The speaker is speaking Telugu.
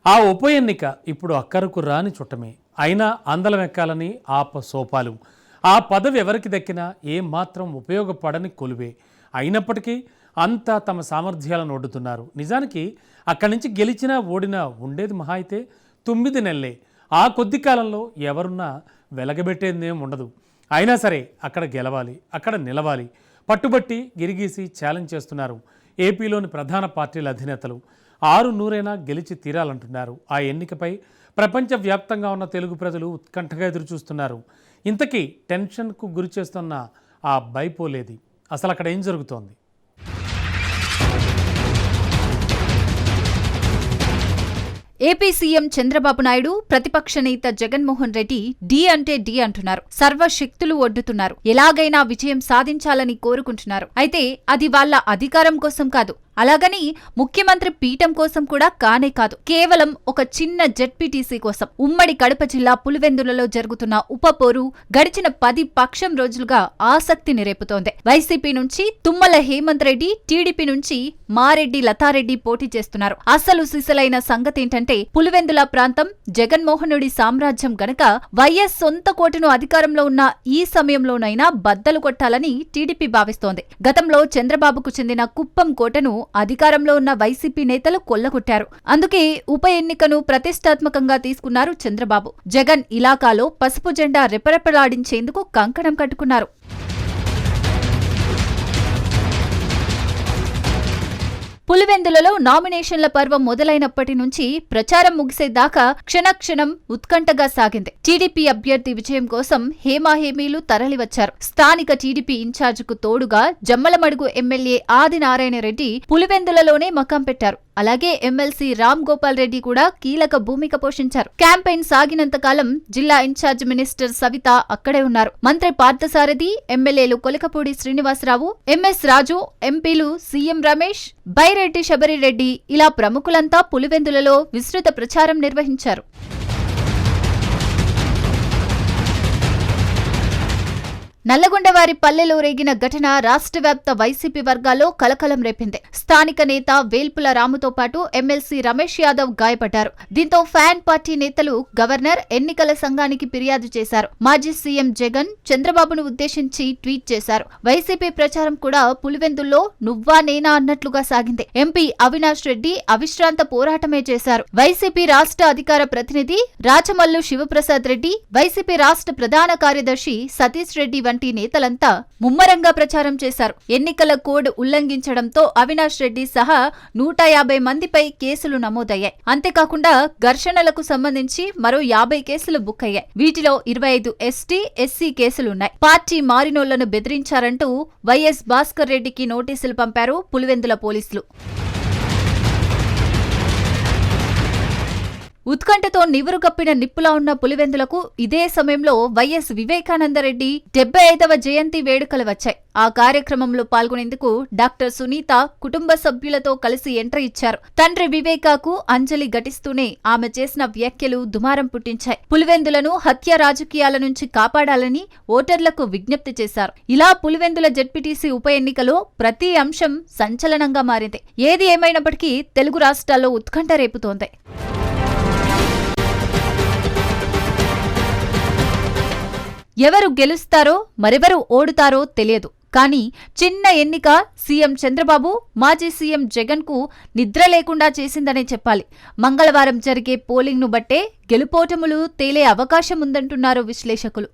ఆ ఉప ఎన్నిక ఇప్పుడు అక్కరకు రాని చుట్టమే. అయినా అందలం ఎక్కాలని సోపాలు. ఆ పదవి ఎవరికి దక్కినా ఏమాత్రం ఉపయోగపడని కొలువే. అయినప్పటికీ అంతా తమ సామర్థ్యాలను ఒడ్డుతున్నారు. నిజానికి అక్కడి నుంచి గెలిచినా ఓడినా ఉండేది మహా అయితే 9 నెలలే. ఆ కొద్ది కాలంలో ఎవరున్నా వెలగబెట్టేదేం ఉండదు. అయినా సరే అక్కడ గెలవాలి, అక్కడ నిలవాలి, పట్టుబట్టి గిరిగీసి ఛాలెంజ్ చేస్తున్నారు ఏపీలోని ప్రధాన పార్టీల అధినేతలు. 600 గెలిచి తీరాలంటున్నారు. ఆ ఎన్నికపై ప్రపంచవ్యాప్తంగా ఉన్న తెలుగు ప్రజలు ఉత్కంఠగా ఎదురుచూస్తున్నారు. ఇంతకీ టెన్షన్కు గురి చేస్తున్న ఆ బైపోలేది. అసలు అక్కడ ఏం జరుగుతోంది? ఏపీ సీఎం చంద్రబాబు నాయుడు, ప్రతిపక్ష నేత జగన్మోహన్ రెడ్డి డి అంటే డి అంటున్నారు. సర్వశక్తులు ఒడ్డుతున్నారు. ఎలాగైనా విజయం సాధించాలని కోరుకుంటున్నారు. అయితే అది వాళ్ళ అధికారం కోసం కాదు, అలాగని ముఖ్యమంత్రి పీఠం కోసం కూడా కానే కాదు. కేవలం ఒక చిన్న జెడ్పీటీసీ కోసం. ఉమ్మడి కడప జిల్లా పులివెందులలో జరుగుతున్న ఉపపోరు గడిచిన 10 పక్షం రోజులుగా ఆసక్తిని రేపుతోంది. వైసీపీ నుంచి తుమ్మల హేమంత్ రెడ్డి, టీడీపీ నుంచి మారెడ్డి లతారెడ్డి పోటీ చేస్తున్నారు. అసలు సిసలైన సంగతేంటంటే పులివెందుల ప్రాంతం జగన్మోహనుడి సామ్రాజ్యం గనక వైఎస్ సొంత కోటను అధికారంలో ఉన్న ఈ సమయంలోనైనా బద్దలు కొట్టాలని టీడీపీ భావిస్తోంది. గతంలో చంద్రబాబుకు చెందిన కుప్పం కోటను అధికారంలో ఉన్న వైసీపీ నేతలు కొల్లగొట్టారు. అందుకే ఉప ఎన్నికను ప్రతిష్టాత్మకంగా తీసుకున్నారు చంద్రబాబు. జగన్ ఇలాకాలో పసుపు జెండా రెపరెపలాడించేందుకు కంకణం కట్టుకున్నారు. పులివెందులలో నామినేషన్ల పర్వం మొదలైనప్పటి నుంచి ప్రచారం ముగిసేదాకా క్షణక్షణం ఉత్కంఠగా సాగింది. టీడీపీ అభ్యర్థి విజయం కోసం హేమాహేమీలు తరలివచ్చారు. స్థానిక టీడీపీ ఇన్ఛార్జికు తోడుగా జమ్మలమడుగు ఎమ్మెల్యే ఆదినారాయణ రెడ్డి పులివెందులలోనే మకాం పెట్టారు. అలాగే ఎమ్మెల్సీ రామ్ గోపాల్ రెడ్డి కూడా కీలక భూమిక పోషించారు. క్యాంపెయిన్ సాగినంతకాలం జిల్లా ఇన్ఛార్జ్ మినిస్టర్ సవిత అక్కడే ఉన్నారు. మంత్రి పార్థసారథి, ఎమ్మెల్యేలు కొలకపూడి శ్రీనివాసరావు, ఎంఎస్ రాజు, ఎంపీలు సీఎం రమేష్, బైరెడ్డి శబరిరెడ్డి ఇలా ప్రముఖులంతా పులివెందులలో విస్తృత ప్రచారం నిర్వహించారు. నల్లగొండవారి పల్లెలో రేగిన ఘటన రాష్ట్ర వ్యాప్త వైసీపీ వర్గాల్లో కలకలం రేపింది. స్థానిక నేత వేల్పుల రాముతో పాటు ఎమ్మెల్సీ రమేష్ యాదవ్ గాయపడ్డారు. దీంతో ఫ్యాన్ పార్టీ నేతలు గవర్నర్, ఎన్నికల సంఘానికి ఫిర్యాదు చేశారు. మాజీ సీఎం జగన్ చంద్రబాబును ఉద్దేశించి ట్వీట్ చేశారు. వైసీపీ ప్రచారం కూడా పులివెందుల్లో నువ్వా నేనా అన్నట్లుగా సాగింది. ఎంపీ అవినాష్ రెడ్డి అవిశ్రాంత పోరాటమే చేశారు. వైసీపీ రాష్ట్ర అధికార ప్రతినిధి రాచమల్లు శివప్రసాద్ రెడ్డి, వైసీపీ రాష్ట్ర ప్రధాన కార్యదర్శి సతీష్ రెడ్డి వంటి నేతలంతా ముమ్మరంగా ప్రచారం చేశారు. ఎన్నికల కోడ్ ఉల్లంఘించడంతో అవినాష్ రెడ్డి సహా 150 మందిపై కేసులు నమోదయ్యాయి. అంతేకాకుండా ఘర్షణలకు సంబంధించి మరో 50 కేసులు బుక్ అయ్యాయి. వీటిలో 25 ఎస్టీ, ఎస్సీ కేసులున్నాయి. పార్టీ మారినోళ్లను బెదిరించారంటూ వైఎస్ భాస్కర్ రెడ్డికి నోటీసులు పంపారు పులివెందుల పోలీసులు. ఉత్కంఠతో నివురుగప్పిన నిప్పులా ఉన్న పులివెందులకు ఇదే సమయంలో వైఎస్ వివేకానందరెడ్డి 75వ జయంతి వేడుకలు వచ్చాయి. ఆ కార్యక్రమంలో పాల్గొనేందుకు డాక్టర్ సునీత కుటుంబ సభ్యులతో కలిసి ఎంట్రీ ఇచ్చారు. తండ్రి వివేకాకు అంజలి ఘటిస్తూనే ఆమె చేసిన వ్యాఖ్యలు దుమారం పుట్టించాయి. పులివెందులను హత్య రాజకీయాల నుంచి కాపాడాలని ఓటర్లకు విజ్ఞప్తి చేశారు. ఇలా పులివెందుల జెడ్పీటీసీ ఉప ఎన్నికలో ప్రతి అంశం సంచలనంగా మారింది. ఏది ఏమైనప్పటికీ తెలుగు రాష్ట్రాల్లో ఉత్కంఠ రేపుతోంది. ఎవరు గెలుస్తారో మరెవరు ఓడుతారో తెలియదు. కానీ చిన్న ఎన్నిక సీఎం చంద్రబాబు, మాజీ సీఎం జగన్కు నిద్ర లేకుండా చేసిందనే చెప్పాలి. మంగళవారం జరిగే పోలింగ్ను బట్టే గెలుపోటములు తేలే అవకాశం ఉందంటున్నారు విశ్లేషకులు.